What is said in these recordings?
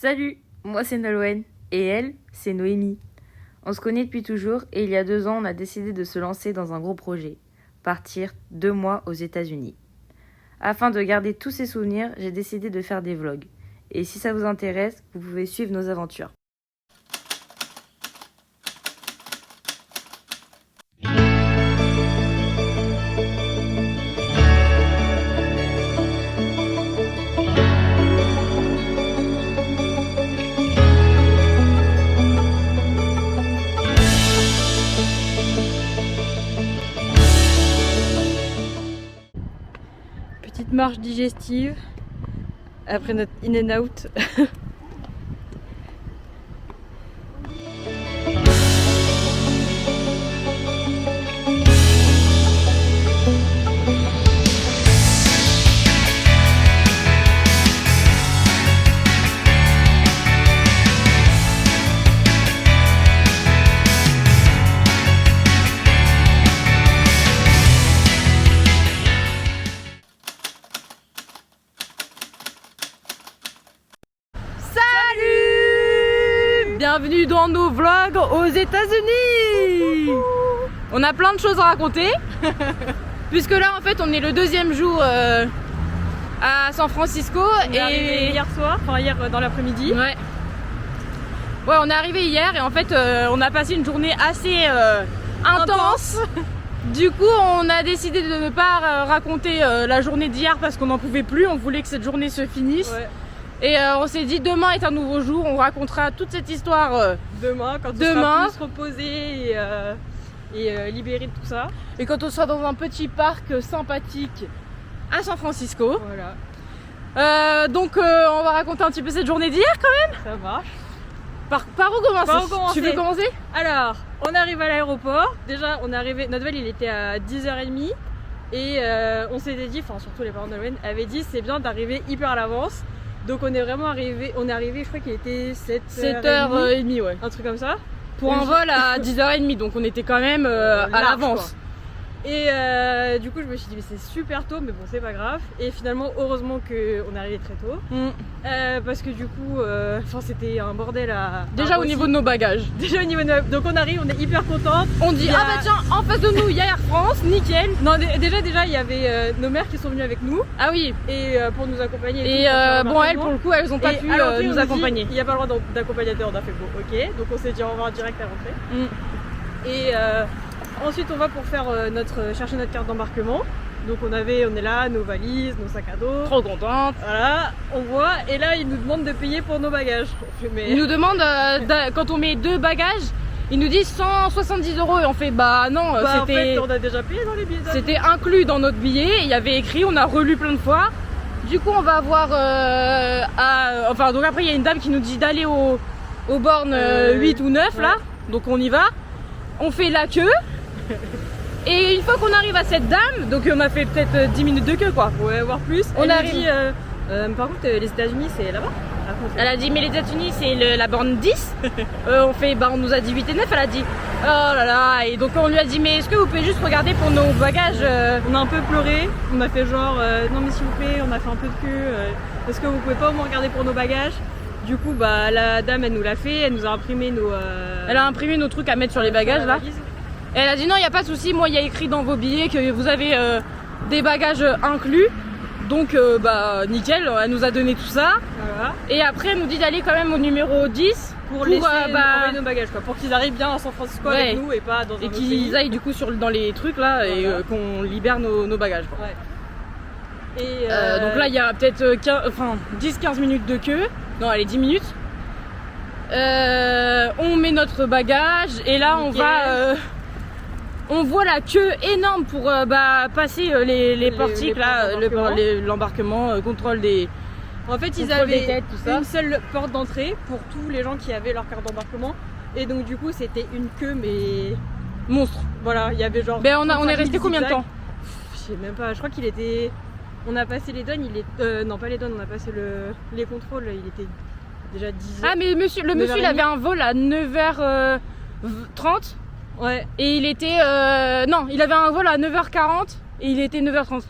Salut, moi c'est Nolwenn et elle, c'est Noémie. On se connaît depuis toujours et il y a 2 ans, on a décidé de se lancer dans un gros projet, partir 2 mois aux États-Unis. Afin de garder tous ces souvenirs, j'ai décidé de faire des vlogs. Et si ça vous intéresse, vous pouvez suivre nos aventures. Petite marche digestive après notre in and out. Bienvenue dans nos vlogs aux États-Unis. On a plein de choses à raconter. Puisque là en fait on est le 2e jour à San Francisco. On est arrivé hier soir, enfin hier dans l'après-midi. Ouais, on est arrivé hier et en fait on a passé une journée assez intense. Du coup on a décidé de ne pas raconter la journée d'hier parce qu'on n'en pouvait plus. On voulait que cette journée se finisse. Ouais. Et on s'est dit demain est un nouveau jour, on racontera toute cette histoire demain quand on sera plus reposé et libéré de tout ça. Et quand on sera dans un petit parc sympathique à San Francisco. Voilà. Donc on va raconter un petit peu cette journée d'hier quand même. Ça marche. Par où commencer? Tu veux commencer? Alors, on arrive à l'aéroport. Déjà, on est arrivé, notre vol il était à 10h30 et on s'était dit, enfin surtout les parents de Nolwenn avaient dit c'est bien d'arriver hyper à l'avance. Donc on est vraiment arrivé, je crois qu'il était 7h30, ouais. Un truc comme ça. Pour un vol à 10h30, donc on était quand même à l'avance. Et du coup je me suis dit mais c'est super tôt, mais bon c'est pas grave. Et finalement heureusement qu'on est arrivé très tôt. Parce que du coup c'était un bordel à... Déjà au niveau de nos bagages. Déjà au niveau de... Donc on arrive, on est hyper contente. On dit ah bah tiens, en face de nous il y a Air France, nickel. Non déjà il y avait nos mères qui sont venues avec nous. Ah oui. Et pour nous accompagner. Et bon elles pour le coup elles ont pas pu nous accompagner. Il n'y a pas le droit d'accompagnateur, on a fait bon ok. Donc on s'est dit au revoir direct à l'entrée. Et ensuite on va pour faire chercher notre carte d'embarquement. Donc on est là, nos valises, nos sacs à dos. Trop contente. Voilà, on voit. Et là ils nous demandent de payer pour nos bagages. Ils nous demandent quand on met 2 bagages, ils nous disent 170 € et on fait bah non, en fait, on a déjà payé dans les billets. C'était inclus dans notre billet, il y avait écrit, on a relu plein de fois. Du coup on va voir donc après il y a une dame qui nous dit d'aller aux bornes 8 ou 9 là. Donc on y va. On fait la queue. Et une fois qu'on arrive à cette dame, donc on a fait peut-être 10 minutes de queue quoi. Ouais, voire plus. On arrive. Dit, par contre, les États-Unis c'est là-bas. Elle a dit mais les États-Unis c'est la borne 10. On nous a dit 8 et 9. Elle a dit oh là là. Et donc on lui a dit mais est-ce que vous pouvez juste regarder pour nos bagages? On a un peu pleuré. On a fait genre non mais s'il vous plaît, on a fait un peu de queue. Est-ce que vous pouvez pas au moins regarder pour nos bagages? Du coup la dame elle nous l'a fait. Elle nous a imprimé Elle a imprimé nos trucs à mettre sur les bagages là. Et elle a dit non, il n'y a pas de souci, moi il y a écrit dans vos billets que vous avez des bagages inclus. Donc nickel, elle nous a donné tout ça. Voilà. Et après elle nous dit d'aller quand même au numéro 10 pour laisser envoyer nos bagages quoi, pour qu'ils arrivent bien à San Francisco avec nous et pas dans un autre pays. Et qu'ils aillent du coup dans les trucs là et qu'on libère nos bagages quoi. Ouais. Et donc là il y a peut-être 10-15 minutes de queue. Non allez 10 minutes. On met notre bagage et là nickel. On voit la queue énorme pour passer les portiques là, l'embarquement, contrôle des... En fait ils avaient têtes, tout ça. Une seule porte d'entrée pour tous les gens qui avaient leur carte d'embarquement. Et donc du coup c'était une queue mais... monstre. Voilà, il y avait genre... on est resté combien de temps? Je sais même pas, je crois qu'il était... On a passé les douanes, non pas les douanes, on a passé les contrôles, il était déjà 10h. Ah mais le monsieur il avait un vol à 9h30. Ouais. Et il était... non, il avait un vol à 9h40 et il était 9h30.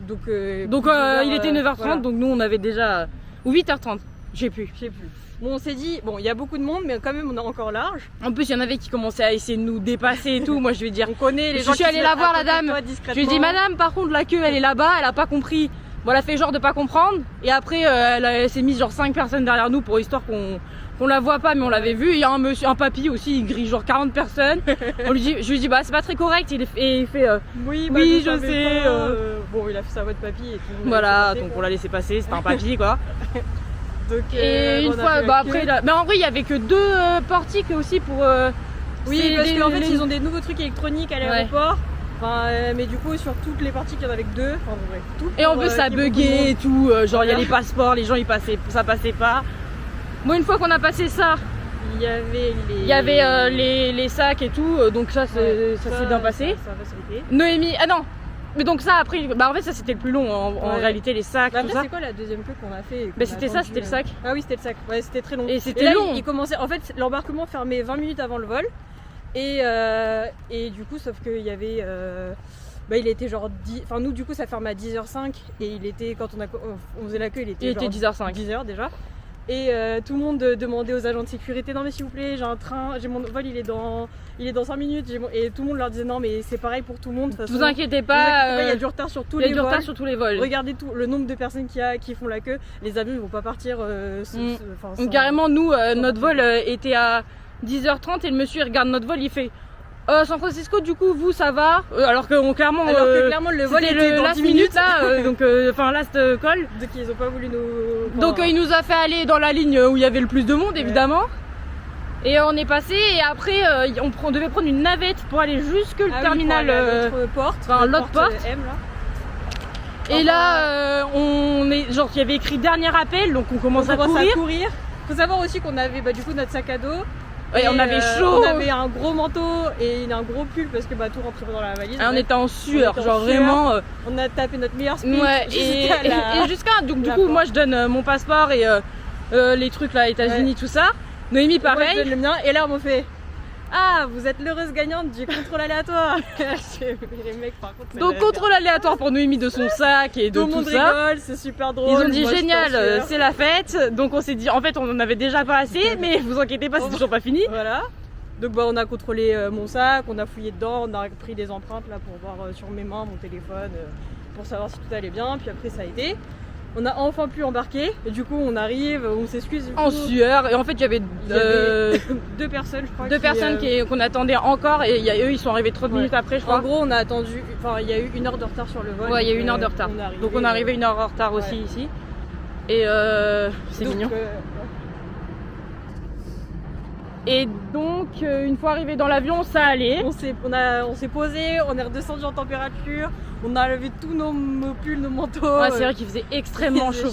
Donc il était 9h30, voilà. Donc nous on avait déjà... Ou 8h30. Je sais plus. Je sais plus. Bon, on s'est dit, bon, il y a beaucoup de monde, mais quand même, on est encore large. En plus, il y en avait qui commençaient à essayer de nous dépasser et tout. Moi, je vais dire, On connaît les gens. je suis allée la voir, la dame. Je lui ai dit, madame, par contre, la queue, elle est là-bas, elle a pas compris. Bon, elle a fait genre de pas comprendre. Et après, elle s'est mise genre 5 personnes derrière nous pour histoire qu'on la voit pas, mais on l'avait vu. Il y a un papy aussi, il grille genre 40 personnes. Je lui dis, bah, c'est pas très correct. Et il fait, oui, je sais. Bon, il a fait sa voix de papy et tout. Voilà, donc on l'a laissé passer, c'était un papy quoi. Donc, et une fois, bah après, mais en vrai, il y avait que 2 portiques aussi pour. Oui, parce qu'en fait, ils ont des nouveaux trucs électroniques à l'aéroport. Enfin, mais du coup, sur toutes les parties, il y en avait que 2. Enfin, bref, tout. Et en plus, ça buguait et tout. Genre, il y a les passeports, les gens ils passaient, ça passait pas. Bon, une fois qu'on a passé ça, il y avait les sacs et tout. Donc, ça s'est bien passé. Ça va s'arrêter. Noémie, ah non! Mais donc ça après, bah en fait ça c'était le plus long en réalité, les sacs, bah tout après, ça. c'est quoi la deuxième queue qu'on a fait? Bah c'était ça, c'était le sac. Ah oui, c'était le sac. Ouais, c'était très long. Et c'était long. Il commençait, en fait, l'embarquement fermait 20 minutes avant le vol. Et du coup, sauf qu'il y avait. Bah il était genre 10. Enfin, nous, du coup, ça fermait à 10h05. Et il était, quand on faisait la queue, il était 10h05. 10h déjà. Et tout le monde demandait aux agents de sécurité, non mais s'il vous plaît, j'ai un train, j'ai mon vol, il est dans 5 minutes. Et tout le monde leur disait non mais c'est pareil pour tout le monde. De toute façon, vous inquiétez pas, il y a du retard sur tous les vols. Il y a du retard sur tous les vols. Regardez le nombre de personnes qui font la queue. Les avions ils vont pas partir. Donc carrément nous, notre vol était à 10h30 et le monsieur il regarde notre vol, il fait San Francisco, du coup, vous, ça va alors que clairement, le vol était dans 10 minutes là, donc enfin last call. Donc ils ont pas voulu nous. Donc il nous a fait aller dans la ligne où il y avait le plus de monde, évidemment. Et on est passé et après on devait prendre une navette pour aller jusque le terminal, l'autre porte, enfin l'autre porte. M, là. Et là, on est genre il y avait écrit dernier appel, donc on commence à courir. Faut savoir aussi qu'on avait du coup notre sac à dos. Et on avait chaud. On avait un gros manteau et un gros pull parce que tout rentrait dans la valise. Et on était en sueur, genre vraiment. On a tapé notre meilleur speed. Ouais, et jusqu'à. Donc du coup, moi je donne mon passeport et les trucs là, États-Unis, tout ça. Noémie, pareil. Moi, je donne le mien et là, on me fait ah, vous êtes l'heureuse gagnante du contrôle aléatoire. Les mecs, par contre, donc, contrôle aléatoire pour Noémie de son sac et de tout ça. Tout le monde rigole, c'est super drôle. Ils ont dit génial, c'est la fête. Donc, on s'est dit, en fait, on en avait déjà pas assez, mais vous inquiétez pas, c'est toujours pas fini. Voilà. Donc, on a contrôlé mon sac, on a fouillé dedans, on a pris des empreintes là pour voir sur mes mains, mon téléphone, pour savoir si tout allait bien. Puis après, ça a été. On a enfin pu embarquer et du coup on arrive, on s'excuse. En sueur et en fait il y avait 2 personnes je crois. 2 personnes qu'on attendait encore et eux ils sont arrivés 30 minutes après je crois. En gros on a attendu, enfin il y a eu 1 heure de retard sur le vol. Ouais il y a eu 1 heure de retard. Donc on est arrivé 1 heure en retard aussi ici. Et c'est mignon. Et donc une fois arrivé dans l'avion ça allait. On s'est posé, on est redescendu en température, on a levé tous nos pulls, nos manteaux. Ouais c'est vrai qu'il faisait extrêmement chaud.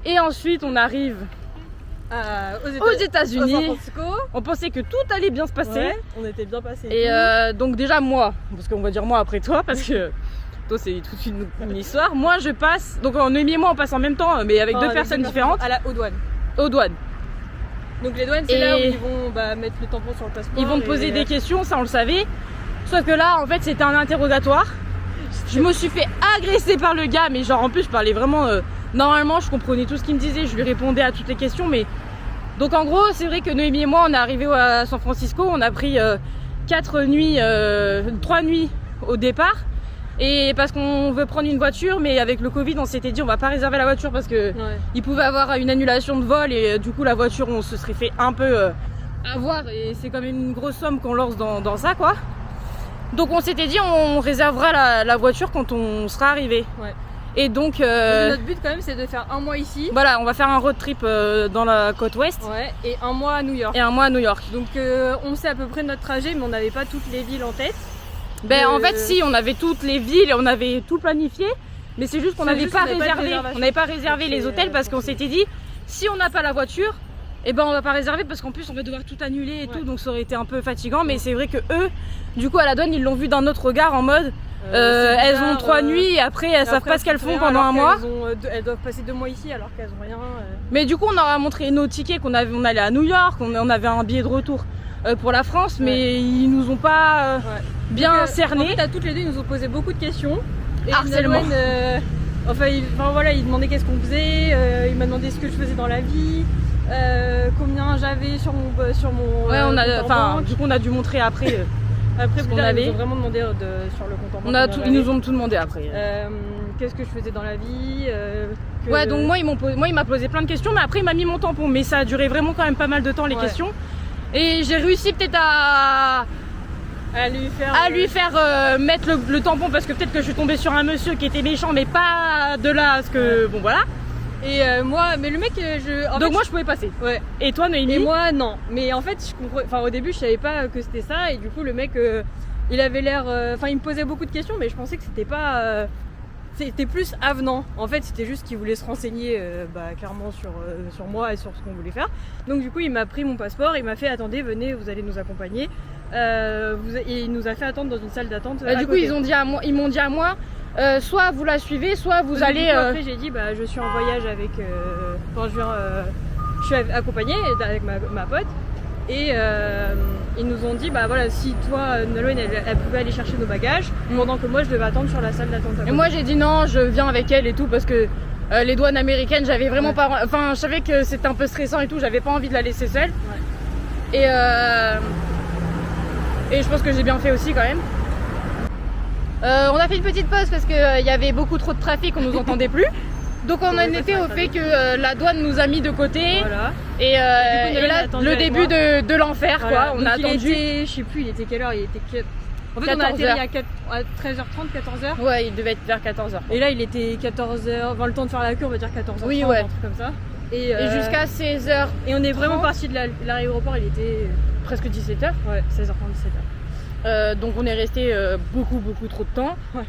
Et ensuite on arrive aux États-Unis. On pensait que tout allait bien se passer. Ouais, on était bien passé. Et donc déjà moi, parce qu'on va dire moi après toi parce que toi c'est toute une histoire. Moi je passe, donc Noémie et moi on passe en même temps mais avec 2 personnes différentes. Aux douanes. Aux douanes. Donc les douanes c'est là où ils vont mettre le tampon sur le passeport. Ils vont te poser des questions, ça on le savait. Sauf que là en fait c'était un interrogatoire. Je me suis fait agresser par le gars, mais genre en plus je parlais vraiment normalement, je comprenais tout ce qu'il me disait, je lui répondais à toutes les questions. Mais donc en gros c'est vrai que Noémie et moi on est arrivés à San Francisco, on a pris 3 nuits au départ. Et parce qu'on veut prendre une voiture, mais avec le Covid, on s'était dit on va pas réserver la voiture parce que il pouvait avoir une annulation de vol et du coup la voiture on se serait fait un peu avoir et c'est quand même une grosse somme qu'on lance dans ça quoi. Donc on s'était dit on réservera la voiture quand on sera arrivé. Ouais. Et donc notre but quand même c'est de faire 1 mois ici. Voilà, on va faire un road trip dans la côte ouest. Ouais, et 1 mois à New York. Et 1 mois à New York. Donc on sait à peu près notre trajet, mais on n'avait pas toutes les villes en tête. En fait si, on avait toutes les villes et on avait tout planifié, mais c'est juste qu'on n'avait pas réservé les hôtels parce qu'on s'était dit si on n'a pas la voiture, on va pas réserver parce qu'en plus on va devoir tout annuler et tout, donc ça aurait été un peu fatigant. Mais c'est vrai que eux, du coup à la douane ils l'ont vu d'un autre regard en mode elles ont 3 nuits et après elles savent pas ce qu'elles font pendant 1 mois. Elles doivent passer 2 mois ici alors qu'elles ont rien. Mais du coup on leur a montré nos tickets on allait à New York, on avait un billet de retour pour la France, mais ils nous ont pas bien cerné. En fait, à toutes les deux, ils nous ont posé beaucoup de questions. Et harcèlement. Ils demandaient qu'est-ce qu'on faisait, ils m'a demandé ce que je faisais dans la vie. j'avais sur mon Ouais, compte en banque. du coup, on a dû montrer après. Après, ce plus qu'on tard, ils avait. nous ont vraiment demandé sur le compte en banque. Ils nous ont tout demandé après. Qu'est-ce que je faisais dans la vie Ouais, donc moi, il m'a posé plein de questions, mais après, il m'a mis mon tampon. Mais ça a duré vraiment quand même pas mal de temps, les questions. Et j'ai réussi peut-être à lui faire mettre le tampon, parce que peut-être que je suis tombée sur un monsieur qui était méchant, mais pas de là, parce que bon voilà. Et moi, mais le mec, moi je pouvais passer. Ouais. Et toi, Noémie? Et moi, non. Mais en fait, au début, je savais pas que c'était ça, et du coup, le mec, il avait l'air, il me posait beaucoup de questions, mais je pensais que c'était pas, c'était plus avenant. En fait, c'était juste qu'il voulait se renseigner, clairement sur moi et sur ce qu'on voulait faire. Donc du coup, il m'a pris mon passeport, il m'a fait attendez, venez, vous allez nous accompagner. Et il nous a fait attendre dans une salle d'attente. Du coup, ils m'ont dit à moi, soit vous la suivez, soit vous allez. Après, j'ai dit je suis en voyage avec. Je suis accompagnée avec ma pote. Et ils nous ont dit voilà, si toi, Nolwenn, elle pouvait aller chercher nos bagages, pendant que moi je devais attendre sur la salle d'attente. Et moi j'ai dit non, je viens avec elle et tout, parce que les douanes américaines, j'avais vraiment pas. Enfin, je savais que c'était un peu stressant et tout, j'avais pas envie de la laisser seule. Ouais. Et je pense que j'ai bien fait aussi quand même. On a fait une petite pause parce qu'il y avait beaucoup trop de trafic, on nous entendait plus. Donc on en était au fait que la douane nous a mis de côté. Voilà. Et là, le début de l'enfer, voilà. quoi. On a attendu. Je sais plus, il était quelle heure? En fait, on a atterri à 13h30, 14h. Ouais, il devait être vers 14h. Et là, il était 14h, le temps de faire la queue, on va dire 14h30, oui, ouais. Un truc comme ça. Et jusqu'à 16h. Et on est vraiment parti de l'aéroport, il était presque 17h. Ouais, 16h30, 17h. Donc on est resté beaucoup trop de temps. Ouais.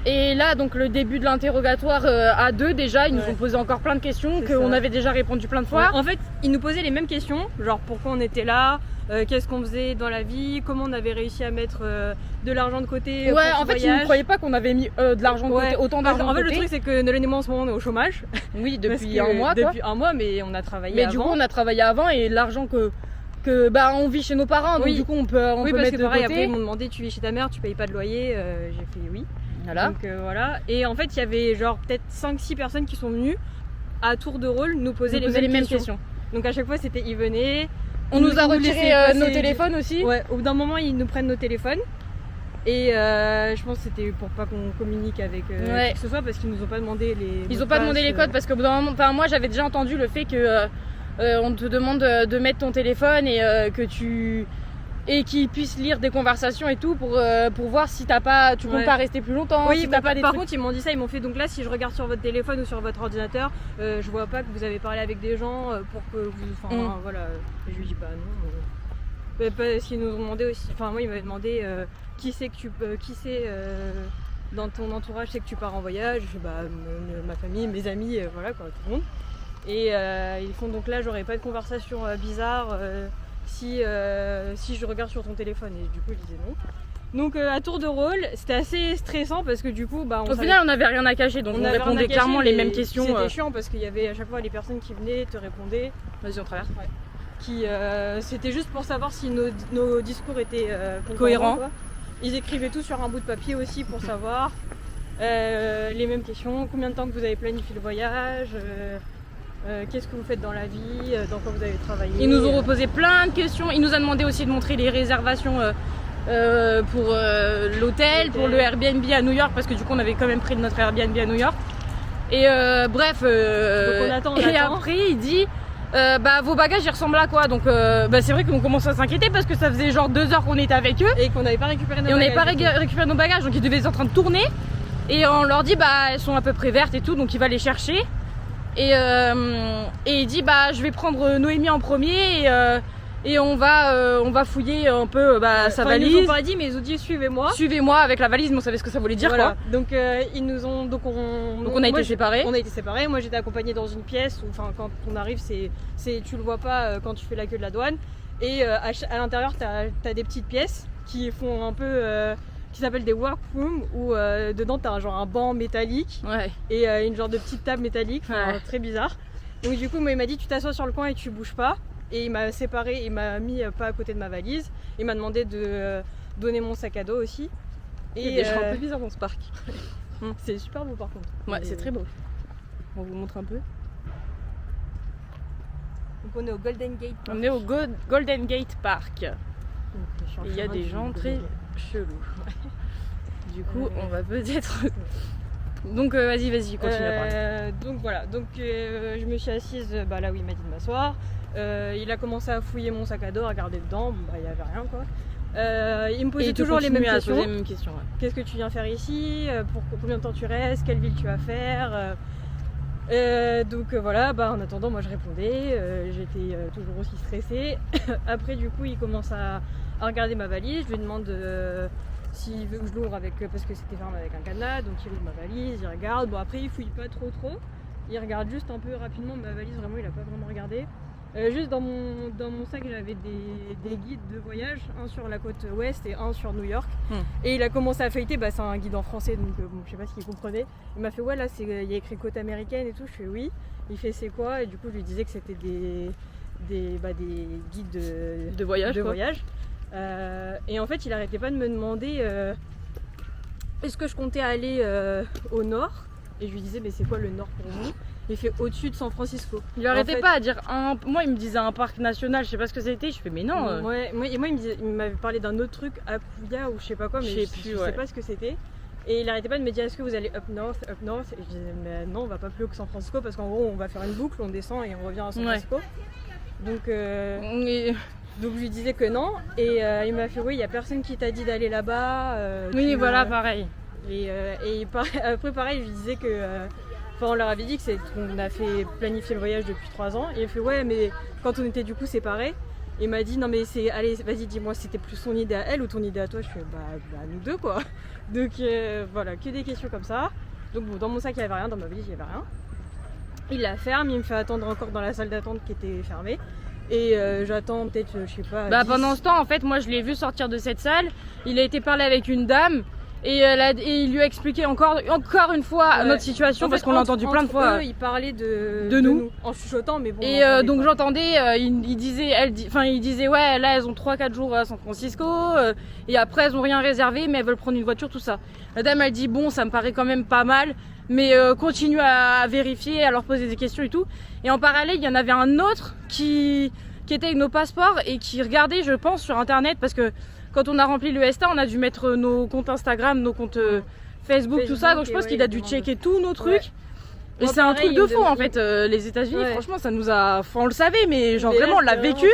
Et là, donc le début de l'interrogatoire à deux, déjà, ils nous ont posé encore plein de questions qu'on avait déjà répondu plein de fois. Ouais. En fait, ils nous posaient les mêmes questions, genre pourquoi on était là, qu'est-ce qu'on faisait dans la vie, comment on avait réussi à mettre de l'argent de côté. Ouais, en fait, ils ne croyaient pas qu'on avait mis de l'argent de côté, autant d'argent de côté. En fait, le truc, c'est que Nolwenn et moi, en ce moment, on est au chômage. Oui, depuis un mois, quoi. Depuis un mois, mais on a travaillé avant. Mais du coup, on a travaillé avant et l'argent que on vit chez nos parents, donc du coup, on peut parce mettre que de pareil, côté. Après, ils m'ont demandé, tu vis chez ta mère, tu payes pas de loyer. J'ai fait oui. Voilà. Donc voilà. Et en fait, il y avait genre peut-être 5-6 personnes qui sont venues à tour de rôle nous poser les mêmes questions. Donc à chaque fois, c'était ils venaient. On nous a retiré nos téléphones aussi. Ouais, au bout d'un moment, ils nous prennent nos téléphones. Et je pense que c'était pour pas qu'on communique avec qui que ce soit, parce qu'ils nous ont pas demandé les. Ils ont pas demandé les codes parce que au bout d'un moment, moi j'avais déjà entendu le fait que on te demande de mettre ton téléphone et qu'ils puissent lire des conversations et tout pour voir si tu comptes pas rester plus longtemps. Oui, si t'as pas des par trucs. contre ils m'ont dit ça, ils m'ont fait donc là si je regarde sur votre téléphone ou sur votre ordinateur, je vois pas que vous avez parlé avec des gens pour que vous. Voilà. Et je lui dis non. Parce qu'ils nous ont demandé aussi. Enfin moi ils m'avaient demandé qui c'est dans ton entourage c'est que tu pars en voyage. Je dis ma famille, mes amis, voilà quoi, tout le monde. Et ils font donc là j'aurais pas de conversation bizarre. Si je regarde sur ton téléphone, et du coup je disais non. Donc à tour de rôle, c'était assez stressant parce que du coup au final on n'avait rien à cacher, donc on répondait clairement les mêmes questions. C'était chiant parce qu'il y avait à chaque fois les personnes qui venaient te répondaient. Vas-y, on traverse. Ouais. C'était juste pour savoir si nos discours étaient cohérents. Ils écrivaient tout sur un bout de papier aussi pour savoir les mêmes questions. Combien de temps que vous avez planifié le voyage, qu'est-ce que vous faites dans la vie, dans quoi vous avez travaillé. Ils nous ont reposé plein de questions. Ils nous ont demandé aussi de montrer les réservations pour l'hôtel, pour le Airbnb à New York, parce que du coup on avait quand même pris notre Airbnb à New York. Et bref, donc on attend. Et après il dit vos bagages ils ressemblent à quoi. Donc c'est vrai qu'on commence à s'inquiéter parce que ça faisait genre 2 heures qu'on était avec eux et qu'on n'avait pas récupéré nos bagages. Et on n'avait pas récupéré nos bagages, donc ils devaient être en train de tourner. Et on leur dit elles sont à peu près vertes et tout, donc il va les chercher. Et il dit je vais prendre Noémie en premier et on va fouiller un peu sa valise. Ils nous ont pas dit, mais ils ont dit suivez-moi avec la valise, mais on savait ce que ça voulait dire, voilà. Quoi. Donc ils nous ont on a été séparés. On a été séparés. Moi j'étais accompagnée dans une pièce où quand on arrive tu le vois pas quand tu fais la queue de la douane, et à l'intérieur t'as des petites pièces qui font un peu qui s'appellent des workrooms où dedans t'as un banc métallique et une genre de petite table métallique, très bizarre. Donc du coup moi il m'a dit tu t'assois sur le coin et tu bouges pas, et il m'a séparé, il m'a mis pas à côté de ma valise, il m'a demandé de donner mon sac à dos aussi. Et je suis un peu bizarre dans ce parc. C'est super beau par contre. Ouais, c'est très beau. On vous montre un peu. Donc on est au Golden Gate Park. On est au Golden Gate Park. Et il y a des gens très chelous. Du coup, on va peut-être... Donc vas-y, continue à parler. Donc voilà, je me suis assise là où il m'a dit de m'asseoir. Il a commencé à fouiller mon sac à dos, à regarder dedans, il n'y avait rien quoi. Il me posait toujours les mêmes questions. Ouais. Qu'est-ce que tu viens faire ici? Pour combien de temps tu restes? Quelle ville tu vas faire? Voilà, en attendant moi je répondais, j'étais toujours aussi stressée. Après du coup il commence à regarder ma valise, je lui demande s'il veut que je l'ouvre parce que c'était fermé avec un cadenas, donc il ouvre ma valise, il regarde. Bon après il fouille pas trop, il regarde juste un peu rapidement ma valise, vraiment il a pas vraiment regardé. Juste dans mon sac j'avais des guides de voyage, un sur la côte ouest et un sur New York. Et il a commencé à feuilleter, c'est un guide en français donc je sais pas s'il comprenait. Il m'a fait ouais là il y a écrit côte américaine et tout, je fais oui. Il fait c'est quoi? Et du coup je lui disais que c'était des guides de voyage. Et en fait il arrêtait pas de me demander est-ce que je comptais aller au nord, et je lui disais mais c'est quoi le nord pour vous? Il fait au-dessus de San Francisco. Il arrêtait pas à dire moi il me disait un parc national, je sais pas ce que c'était, je fais mais non. Ouais, moi il m'avait parlé d'un autre truc, Akuya ou je sais pas quoi, mais je sais pas ce que c'était. Et il arrêtait pas de me dire est-ce que vous allez up north, et je disais mais non on va pas plus haut que San Francisco parce qu'en gros on va faire une boucle, on descend et on revient à San Francisco. Donc je lui disais que non, et il m'a fait oui il y a personne qui t'a dit d'aller là-bas. Oui voilà pareil. Et après pareil je lui disais que on leur avait dit qu'on a fait planifier le voyage depuis 3 ans. Et il fait ouais mais quand on était du coup séparés, il m'a dit non mais allez vas-y dis-moi c'était plus son idée à elle ou ton idée à toi. Je fais nous deux quoi. Donc voilà, que des questions comme ça. Donc bon, dans mon sac il n'y avait rien, dans ma valise il n'y avait rien. Il la ferme, il me fait attendre encore dans la salle d'attente qui était fermée. Et j'attends peut-être, je sais pas. Pendant ce temps, en fait, moi je l'ai vu sortir de cette salle. Il a été parler avec une dame et il lui a expliqué encore une fois notre situation, parce qu'on l'a entendu plein de fois. Il parlait de nous en chuchotant, mais bon. Et donc j'entendais, il disait ouais, là elles ont 3-4 jours à San Francisco et après elles ont rien réservé, mais elles veulent prendre une voiture, tout ça. La dame elle dit bon, ça me paraît quand même pas mal. Mais continue à vérifier, à leur poser des questions et tout. Et en parallèle, il y en avait un autre qui était avec nos passeports et qui regardait, je pense, sur internet, parce que quand on a rempli le ESTA, on a dû mettre nos comptes Instagram, nos comptes Facebook, tout ça. Donc je pense qu'il a dû checker tous nos trucs. Ouais. Et c'est un truc de fou en fait. Les États-Unis, franchement, ça nous a. Enfin, on le savait, mais genre vraiment, on l'a vécu.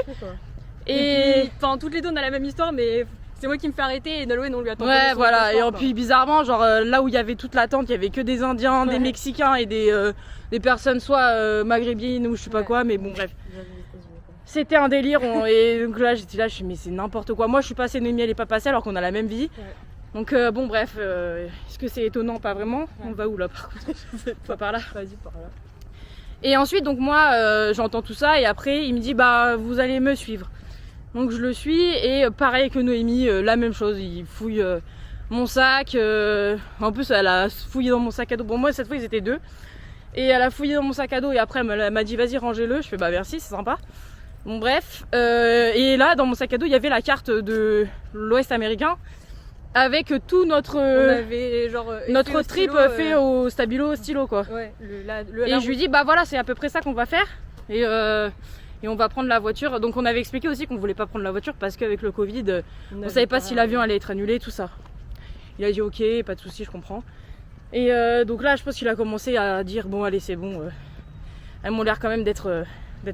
Et puis, toutes les deux, on a la même histoire, mais. C'est moi qui me fais arrêter et Nolwenn on lui attend. Ouais voilà, et puis bizarrement genre là où il y avait toute l'attente, il y avait que des Indiens, des Mexicains et des personnes soit maghrébines ou je sais pas quoi, mais bon bref. C'était un délire et donc là j'étais là, je me suis dit mais c'est n'importe quoi. Moi je suis passée, Noémie elle est pas passée alors qu'on a la même vie. Donc bon bref, est-ce que c'est étonnant? Pas vraiment. On va où là par contre? Pas par là. Vas-y par là. Et ensuite donc moi j'entends tout ça et après il me dit vous allez me suivre. Donc je le suis et pareil que Noémie, la même chose, il fouille mon sac. En plus elle a fouillé dans mon sac à dos. Bon moi cette fois ils étaient 2. Et elle a fouillé dans mon sac à dos et après elle m'a dit vas-y rangez-le. Je fais merci c'est sympa. Bon bref. Et là dans mon sac à dos il y avait la carte de l'Ouest américain. Avec tout notre trip fait au stabilo stylo quoi. Ouais, et je lui dis voilà c'est à peu près ça qu'on va faire. Et on va prendre la voiture. Donc on avait expliqué aussi qu'on voulait pas prendre la voiture parce qu'avec le Covid, on savait pas si l'avion allait être annulé, tout ça. Il a dit ok, pas de souci, je comprends. Et donc là, je pense qu'il a commencé à dire bon allez c'est bon. Elles m'ont l'air quand même d'être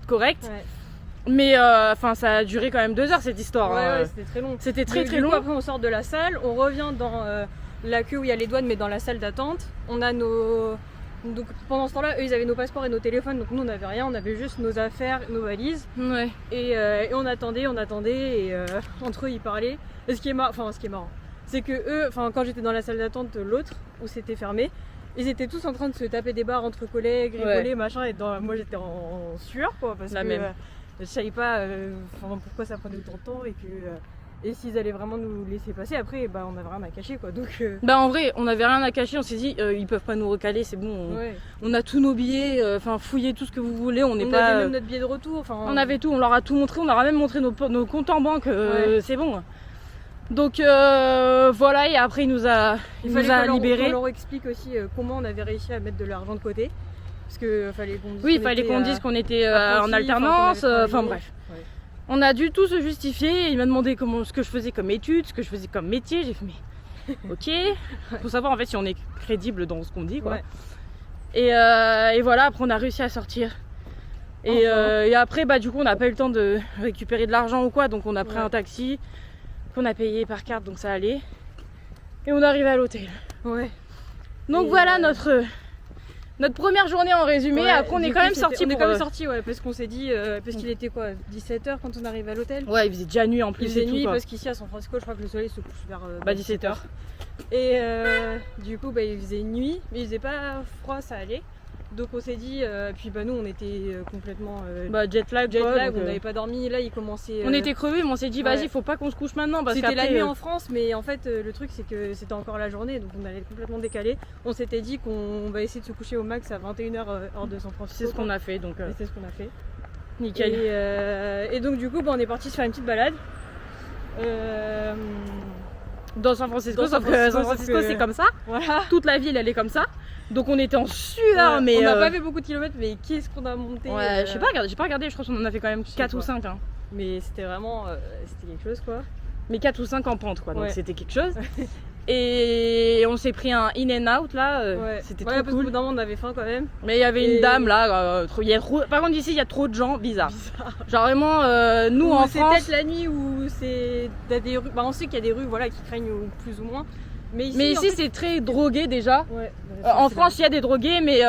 correctes. Ouais. Mais ça a duré quand même 2 heures cette histoire. Ouais, c'était très long. C'était très long. Après on sort de la salle, on revient dans la queue où il y a les douanes, mais dans la salle d'attente. On a Donc pendant ce temps-là, eux ils avaient nos passeports et nos téléphones, donc nous on n'avait rien, on avait juste nos affaires, nos valises. Ouais. Et on attendait, et entre eux ils parlaient. Et ce qui est marrant, c'est que eux, quand j'étais dans la salle d'attente, l'autre où c'était fermé, ils étaient tous en train de se taper des barres entre collègues, rigoler, machin. Et moi j'étais en sueur quoi, parce que je savais pas pourquoi ça prenait autant de temps et que. Et s'ils allaient vraiment nous laisser passer, après on avait rien à cacher quoi. Donc en vrai on avait rien à cacher, on s'est dit ils peuvent pas nous recaler, c'est bon, on a tous nos billets, fouillez tout ce que vous voulez, on avait même notre billet de retour, on avait tout, on leur a tout montré, on leur a même montré nos comptes en banque, c'est bon. Donc voilà, et après il nous a libérés. On leur explique aussi comment on avait réussi à mettre de l'argent de côté. Parce que fallait qu'on dise. Oui, il fallait qu'on dise qu'on était en alternance, enfin bref. Ouais. On a dû tout se justifier. Il m'a demandé ce que je faisais comme études, ce que je faisais comme métier. J'ai fait mais ok. Faut savoir en fait si on est crédible dans ce qu'on dit quoi. Ouais. Et voilà, après on a réussi à sortir. Et après bah du coup on n'a pas eu le temps de récupérer de l'argent ou quoi, donc on a pris un taxi qu'on a payé par carte, donc ça allait. Et on est arrivé à l'hôtel. Ouais. Donc voilà notre première journée en résumé. Ouais, après on est quand même sortis. On est quand même sortis, ouais, parce qu'on s'est dit, parce qu'il était quoi, 17h quand on arrive à l'hôtel. Ouais, il faisait déjà nuit en plus. Il faisait et nuit tout, parce qu'ici à San Francisco, je crois que le soleil se couche vers 17h. Et du coup, bah, il faisait nuit, mais il faisait pas froid, ça allait. Donc on s'est dit, puis bah nous on était complètement jet lag, on n'avait pas dormi. Là il commençait. On était crevés, mais on s'est dit vas-y, faut pas qu'on se couche maintenant parce c'était qu'après, la nuit en France, mais en fait le truc c'est que c'était encore la journée, donc on allait complètement décaler. On s'était dit qu'on va essayer de se coucher au max à 21h hors de San Francisco. C'est ce qu'on a fait, donc c'est ce qu'on a fait. Nickel. Et donc du coup bah, on est parti se faire une petite balade. Dans San Francisco, sauf que San Francisco c'est comme ça. Voilà. Toute la ville elle est comme ça. Donc on était en sueur, mais on n'a pas fait beaucoup de kilomètres, mais qu'est-ce qu'on a monté. Ouais, j'ai pas regardé, je crois qu'on en a fait quand même 4 ou 5 hein. Mais c'était vraiment c'était quelque chose quoi. Mais 4 ou 5 en pente quoi, donc c'était quelque chose. Et on s'est pris un in and out là, c'était trop parce cool. qu'au bout d'un moment on avait faim quand même. Mais il y avait une dame là, par contre ici il y a trop de gens bizarres. Genre vraiment nous en France. C'est peut-être la nuit où c'est des rues, bah, on sait qu'il y a des rues voilà, qui craignent plus ou moins. Mais ici c'est très drogué déjà. Ouais, en France il y a des drogués mais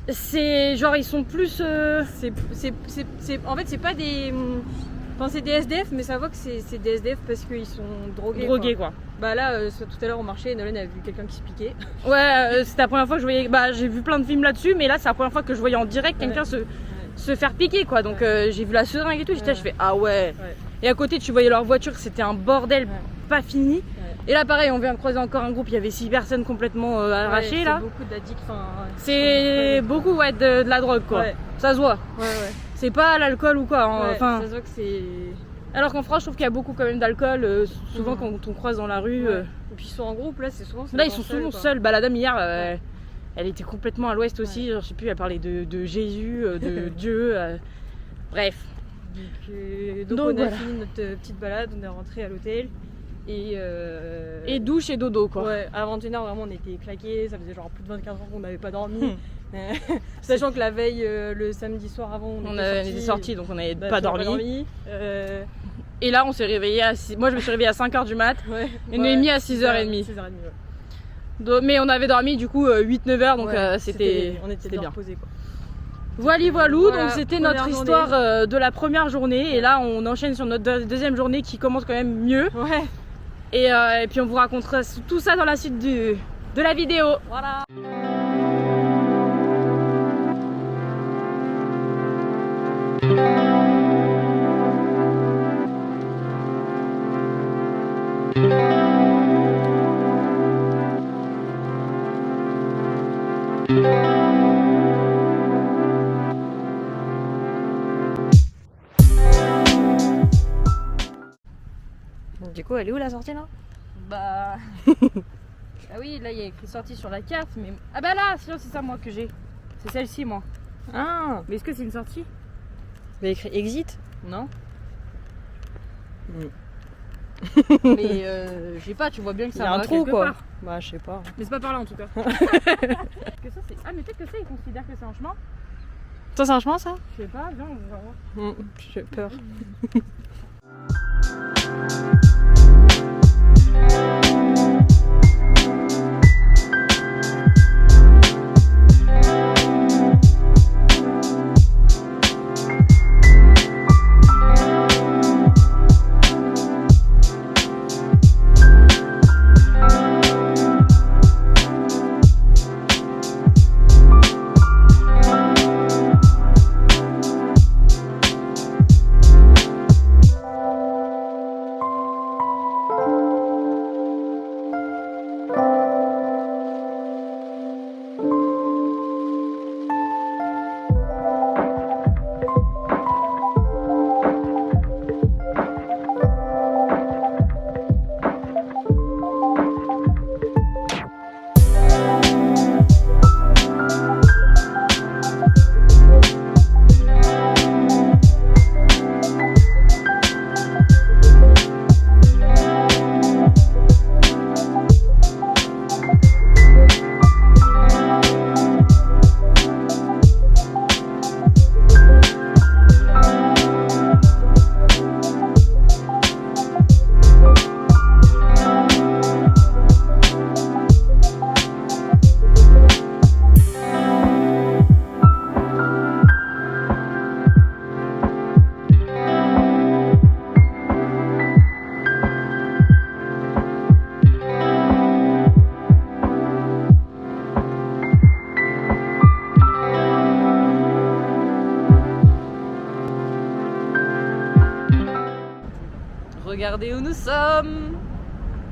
c'est genre ils sont plus. En fait c'est pas des. Enfin c'est des SDF mais ça voit que c'est des SDF parce qu'ils sont drogués. Drogués quoi. Bah là tout à l'heure on marchait et Nolan a vu quelqu'un qui se piquait. Ouais c'était la première fois que je voyais. Bah j'ai vu plein de films là-dessus mais là c'est la première fois que je voyais en direct quelqu'un se faire piquer quoi. Donc j'ai vu la seringue et tout, je fais ah ouais. Et à côté tu voyais leur voiture, c'était un bordel pas fini. Et là pareil on vient de croiser encore un groupe, il y avait 6 personnes complètement arrachées là. C'est beaucoup d'addicts. C'est beaucoup de la drogue quoi. Ça se voit. Ouais. C'est pas l'alcool ou quoi. Hein. Enfin, ça se voit que c'est. Alors qu'en France je trouve qu'il y a beaucoup quand même d'alcool. Souvent quand on croise dans la rue. Et puis ils sont en groupe là, c'est souvent. Là ils sont souvent seuls. Bah la dame hier elle était complètement à l'ouest aussi. Genre, je sais plus, elle parlait de Jésus, de Dieu. Bref. Donc on a fini notre petite balade, on est rentré à l'hôtel. Et douche et dodo quoi. Ouais, à 21h vraiment on était claqués, ça faisait genre plus de 24 heures qu'on n'avait pas dormi. Sachant que la veille, le samedi soir avant, on était sortis donc on n'avait pas dormi. Et là on s'est réveillé moi je me suis réveillée à 5h du mat et Noémie à 6h30. Mais on avait dormi du coup 8-9h donc c'était bien reposés quoi. Voilà, donc c'était notre histoire de la première journée et là on enchaîne sur notre deuxième journée qui commence quand même mieux. Ouais. Et puis on vous racontera tout ça dans la suite de la vidéo. Voilà. Du coup, elle est où la sortie là? Bah. Ah oui, là il y a écrit sortie sur la carte, mais. Ah bah là, sinon c'est ça moi que j'ai. C'est celle-ci moi. Ah. Mais est-ce que c'est une sortie? Il y a écrit exit? Non. Mais je sais pas, tu vois bien que ça va un trou quelque quoi. Part. Bah je sais pas. Mais c'est pas par là en tout cas. Que ça, c'est... Ah mais peut-être que ça ils considèrent que c'est un chemin. Toi c'est un chemin ça? Je sais pas, viens on va voir. J'ai peur. Regardez où nous sommes.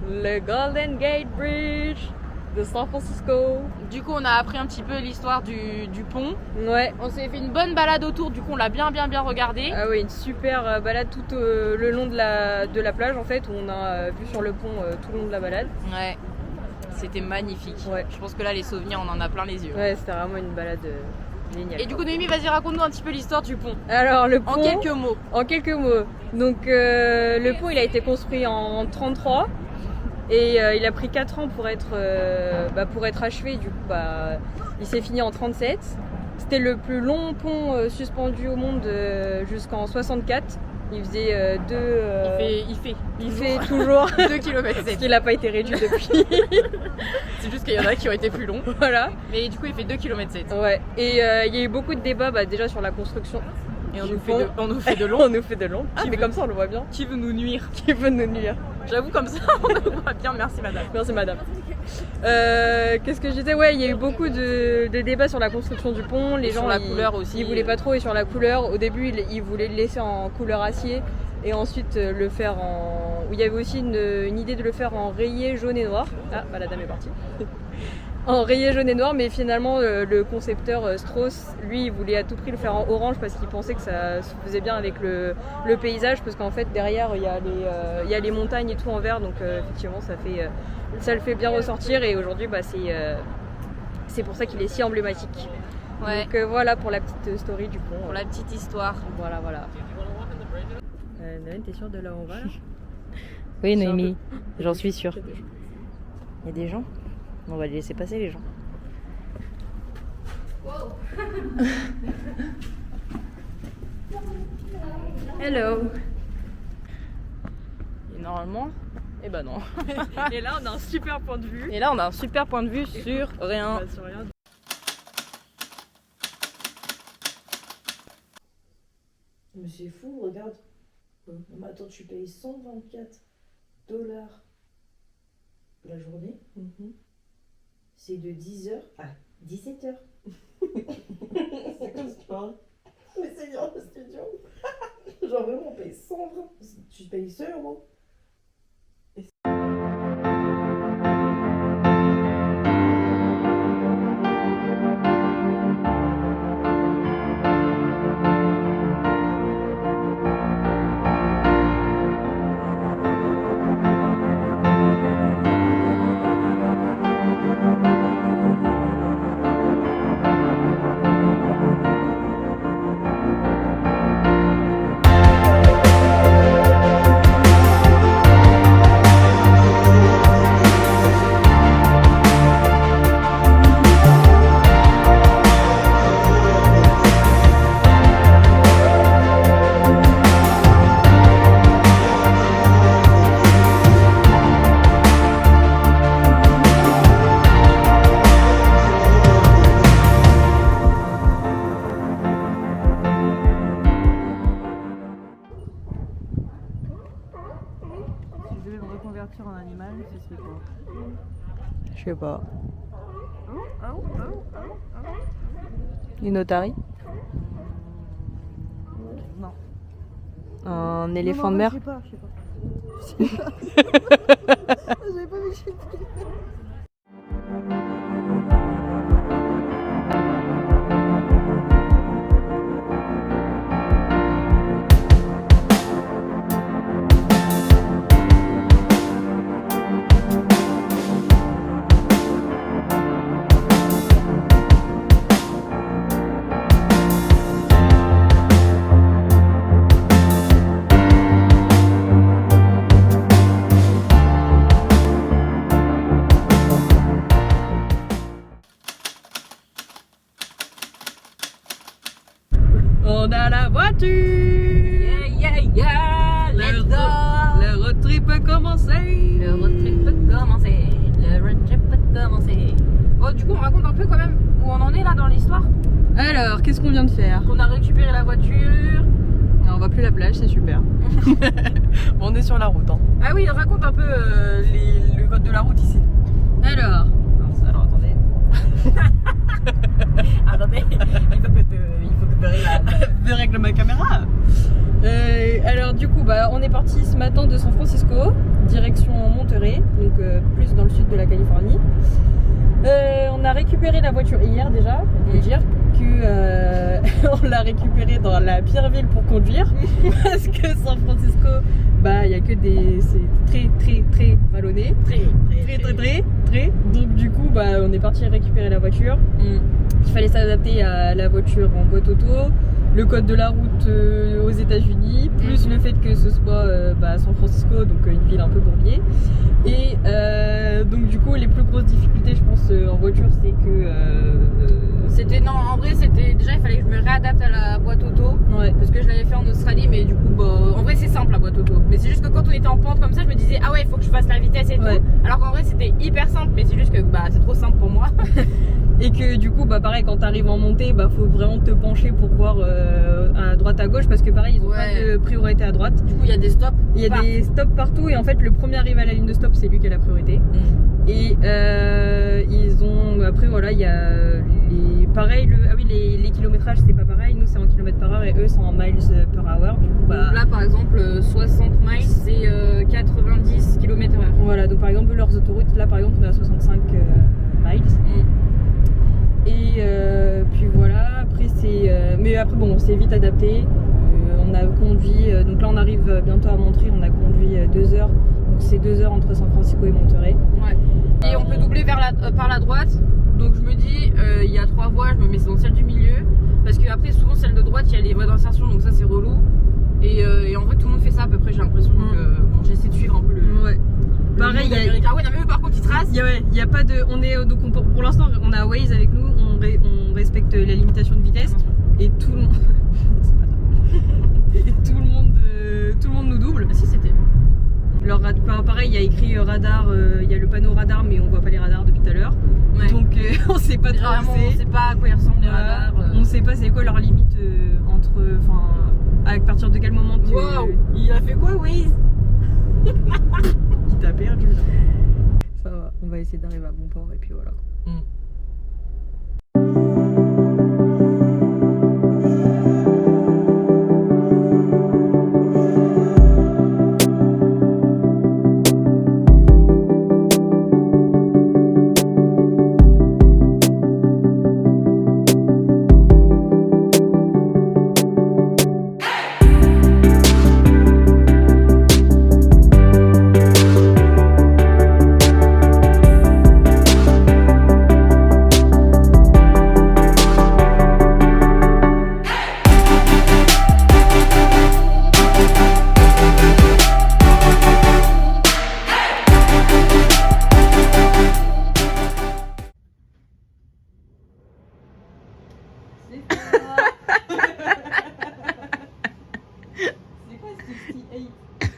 Le Golden Gate Bridge de San Francisco. Du coup, on a appris un petit peu l'histoire du pont. Ouais. On s'est fait une bonne balade autour, du coup, on l'a bien regardé. Ah oui, une super balade tout le long de la plage en fait, où on a vu sur le pont tout le long de la balade. Ouais, c'était magnifique. Ouais. Je pense que là, les souvenirs, on en a plein les yeux. Ouais, c'était vraiment une balade géniale. Et du coup, Noémie, vas-y, raconte-nous un petit peu l'histoire du pont. Alors, le pont. En quelques mots. En quelques mots. Donc, le pont, il a été construit en 1933. Et il a pris 4 ans pour être achevé. Du coup, il s'est fini en 1937. C'était le plus long pont suspendu au monde jusqu'en 1964. Il faisait il fait toujours 2 km. parce qu'il n'a pas été réduit depuis. C'est juste qu'il y en a qui ont été plus longs. Voilà. Mais du coup, il fait 2 km 7. Ouais. Et il y a eu beaucoup de débats déjà sur la construction. Et on du nous pont. fait de long. On nous fait de long. Ah, mais mais comme ça, on le voit bien. Qui veut nous nuire? Qui veut nous nuire? J'avoue, comme ça, on le voit bien. Merci, madame. Merci madame. Qu'est-ce que je disais? Ouais, il y a eu beaucoup de débats sur la construction du pont. Les gens, sur la couleur aussi. Ils voulaient pas trop, et sur la couleur. Au début, ils voulaient le laisser en couleur acier et ensuite le faire en. Il y avait aussi une idée de le faire en rayé jaune et noir. Ah, la dame est partie. En rayé jaune et noir, mais finalement le concepteur Strauss, lui, il voulait à tout prix le faire en orange parce qu'il pensait que ça se faisait bien avec le paysage, parce qu'en fait derrière il y a les montagnes et tout en vert, donc effectivement ça le fait bien ressortir, et aujourd'hui c'est pour ça qu'il est si emblématique. Ouais. Donc voilà pour la petite story du pont. Pour la petite histoire. Voilà. Noël, t'es sûre de là où on va là? Oui, Noémie, j'en suis sûre. Il y a des gens? On va les laisser passer, les gens. Hello. Et normalement, eh ben non. Et là on a un super point de vue. Et là, on a un super point de vue sur rien. Sur rien. Mais c'est fou, regarde. Non, mais attends, tu payes $124 la journée. C'est de 10h à 17h. C'est comme ça. Mais c'est bien le studio. Genre vraiment, on paye 120. Tu payes 100 €. convertir en animal, ce serait quoi? Je sais pas. Une otarie? Non. Un éléphant de mer? Je sais pas. J'avais pas vu que j'étais. On a la voiture! Yeah! Let's go! Le road trip a commencé! Le road trip peut commencer. Le road trip peut commencer. Oh, du coup, on raconte un peu quand même où on en est là dans l'histoire. Alors, qu'est-ce qu'on vient de faire? On a récupéré la voiture. On voit plus la plage, c'est super. Bon, on est sur la route. Hein. Ah oui, raconte un peu le code de la route ici. Alors attendez. Attendez, il faut que tu règles Je règle ma caméra. Alors du coup, on est parti ce matin de San Francisco, direction Monterey, donc plus dans le sud de la Californie. On a récupéré la voiture hier déjà, on peut dire que on l'a récupérée dans la pire ville pour conduire, parce que San Francisco, il y a que c'est très vallonné, très. Donc du coup, on est parti récupérer la voiture. Il fallait s'adapter à la voiture en boîte auto, le code de la route aux États-Unis, plus le fait que ce soit San Francisco, donc une ville un peu bourbier. Et donc du coup, les plus grosses difficultés, je pense, en voiture, c'est que en vrai, déjà il fallait que je me réadapte à la boîte auto. Ouais. Parce que je l'avais fait en Australie, mais du coup, en vrai, c'est simple la boîte auto. Mais c'est juste que quand on était en pente comme ça, je me disais, ah ouais, il faut que je fasse la vitesse et tout. Alors qu'en vrai, c'était hyper simple, mais c'est juste que c'est trop simple pour moi. Et que du coup, pareil, quand t'arrives en montée, faut vraiment te pencher pour voir à droite, à gauche, parce que pareil, ils ont pas de priorité à droite. Du coup, il y a des stops. Il y a des stops partout, et en fait, le premier arrivé à la ligne de stop, c'est lui qui a la priorité. Et ils ont. Après, voilà, il y a pareil, les kilométrages, c'est pas pareil. Nous, c'est en kilomètres par heure, et eux, c'est en miles per hour. Du coup, là, par exemple, 60 miles, c'est 90 km/h. Voilà, donc par exemple, leurs autoroutes, là, par exemple, on est à 65 miles. Et puis voilà, après mais après bon, on s'est vite adapté. On a conduit, donc là on arrive bientôt à Montréal, on a conduit 2 heures. Donc c'est 2 heures entre San Francisco et Monterey. Ouais. Et on peut doubler par la droite. Donc je me dis, il y a 3 voies, je me mets dans celle du milieu. Parce que après souvent celle de droite, il y a les voies d'insertion, donc ça c'est relou. Et en vrai tout le monde fait ça à peu près, j'ai l'impression. Donc j'essaie de suivre un peu le. Ouais. Pareil, il y a. Ah ouais, non, mais eux, par contre ils tracent. Il y a pas de. Pour l'instant on a Waze avec nous, on respecte la limitation de vitesse et tout le monde. Et tout le monde nous double. Ah si, c'était. Pareil, il y a écrit radar, il y a le panneau radar, mais on voit pas les radars depuis tout à l'heure. Ouais. Donc on sait pas trop. On sait pas à quoi ils ressemblent les radars. On sait pas c'est quoi leur limite à partir de quel moment tu. Wow, il a fait quoi, Waze? Il t'a perdu là. Ça va, on va essayer d'arriver à bon port et puis voilà.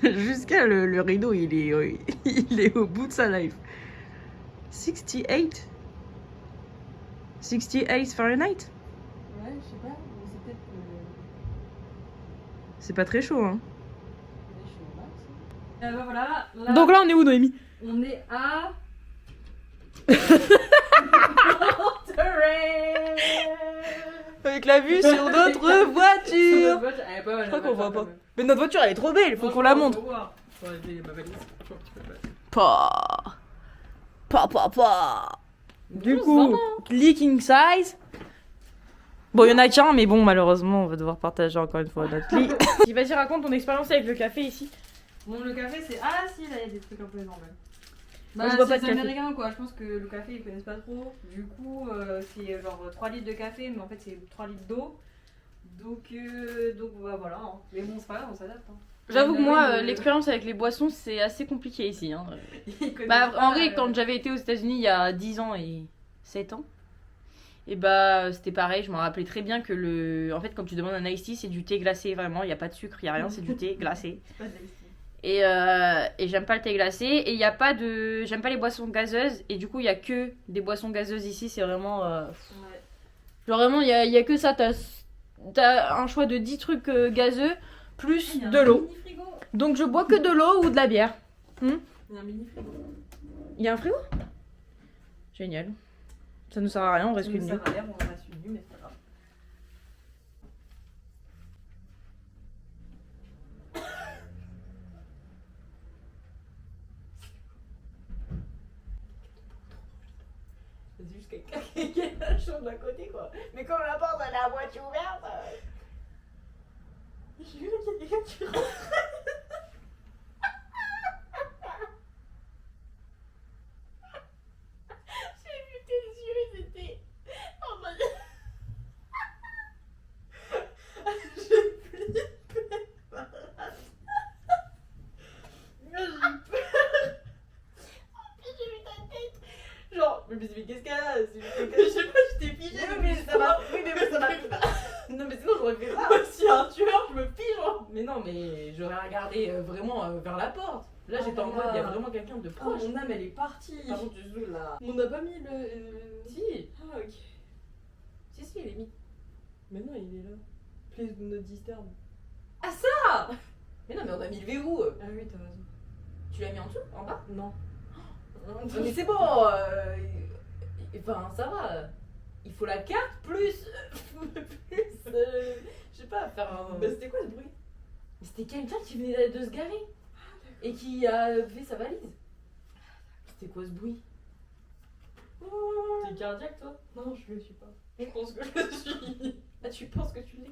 Jusqu'à le rideau, il est au bout de sa life. 68 68 Fahrenheit. Ouais, je sais pas, c'est peut-être. C'est pas très chaud, hein. Voilà. Donc là, on est où, Noémie? On est à. Avec la vue sur notre voiture. Je crois qu'on voit pas. Mais notre voiture, elle est trop belle, faut qu'on la montre. Pa. Du coup, leaking size. Bon, il y en a qu'un, mais bon, malheureusement, on va devoir partager encore une fois notre lit. Vas-y, raconte ton expérience avec le café ici. Bon, le café, c'est. Ah, si, là, il y a des trucs un peu énormes. Moi, je bois pas de c'est café. américain, quoi. Je pense que le café, ils connaissent pas trop. Du coup, c'est genre 3 litres de café, mais en fait, c'est 3 litres d'eau. Donc voilà. Hein. Mais bon, c'est pas grave, on s'adapte. Hein. J'avoue que moi, l'expérience avec les boissons, c'est assez compliqué ici. Hein. En vrai, quand j'avais été aux États-Unis il y a 10 ans et 7 ans, et c'était pareil. Je me rappelais très bien que en fait, quand tu demandes un iced tea, c'est du thé glacé, vraiment. Il n'y a pas de sucre, il n'y a rien, c'est du thé glacé. C'est pas de l'iced tea. Et j'aime pas le thé glacé. Et il y a pas de. J'aime pas les boissons gazeuses. Et du coup, il y a que des boissons gazeuses ici. C'est vraiment. Genre, vraiment, il y a que ça. T'as un choix de 10 trucs gazeux, plus de l'eau. Donc, je bois que de l'eau ou de la bière. Il y a un mini frigo. Il y a un frigo? Génial. Ça nous sert à rien, on reste une nuit. On reste une nuit, mais c'est pas grave. quelqu'un qui a la chambre d'à côté, quoi. Mais comme la porte elle est à moitié ouverte. J'ai vu qu'il y a quelqu'un qui rentre. J'ai vu tes yeux, ils étaient en mode. J'ai flippé. J'ai eu peur. J'ai vu ta tête. Genre, mais qu'est-ce qu'elle a? Je sais pas, je t'ai figé. Mais ça m'a. Oui, mais ça m'a. Non, mais sinon j'aurais fait ça. Moi, si un tueur, je me fige. Mais non, mais j'aurais regardé vraiment vers la porte. Là, j'étais en mode, il y a vraiment quelqu'un de proche. Mon âme elle est partie. Par contre, tu joues là. On n'a pas mis le. Si, Ah, ok. si, il est mis. Mais non, il est là. Please do not disturb. Ah, ça! Mais non, mais on a mis le verrou. Ah oui, t'as raison. Tu l'as mis en dessous, en bas? Non. Mais c'est bon. Enfin, ça va. Il faut la carte plus. Je sais pas, faire un. Mais c'était quoi ce bruit? Mais c'était quelqu'un qui venait de se garer et qui a fait sa valise. C'était quoi ce bruit? T'es cardiaque toi? Non, je le suis pas. Je pense que je le suis. Ah, tu penses que tu l'es?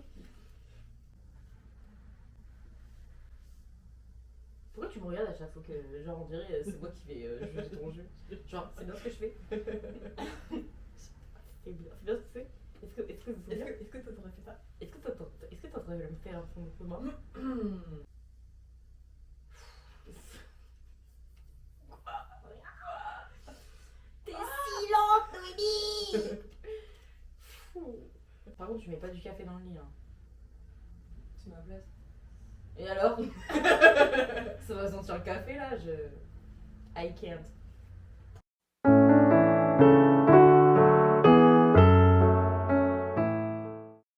Pourquoi tu me regardes à chaque fois que, genre, on dirait c'est moi qui vais juger ton jeu? Genre, c'est bien ce que je fais? C'est bien ce que c'est? Est-ce que t'aurais fait ça? Est-ce que t'aurais me faire un fond de moi? T'es si lente, Noémie! Par contre, tu mets pas du café dans le lit. Hein. C'est ma place. Et alors? Ça va sentir le café là? I can't.